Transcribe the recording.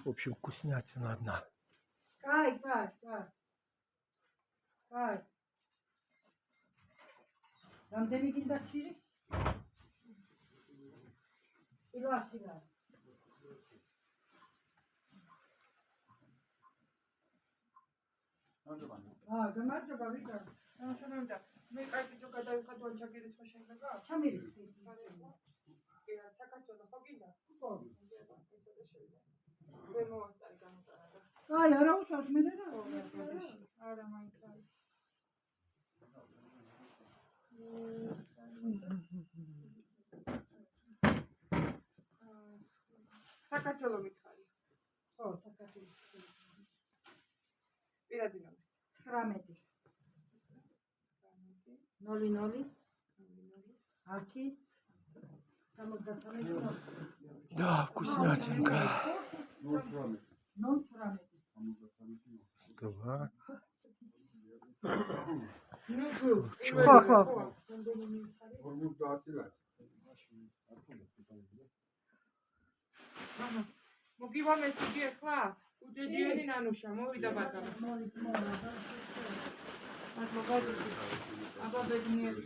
В общем, вкуснятина одна. Кай. Რამდენი გინდა ჩირი? ილაშილა. გამარჯობა ვიკა. შენამდე მე კარგი თუ გადავიხადო ჩაგირიც ხო შეიძლება? ჩამირიც. საქართველოს ხო გინდა? ხო. ვერ მოვასწარი გამოტანა და. აი, არა უშავს მე რა. არა მაინც არის. საქართველოს მითხარი. ხო, საქართველოს. პირადი ნომერი. 19. 00 10 73. Да, вкуснятинка. 018. 2. ხო. მოგივა მესიჯი ახლა? უჯეჯიანი ნანუშა, მოვიდა ბატონო. მათ მოგაძებდი. აბა ბედნიერი.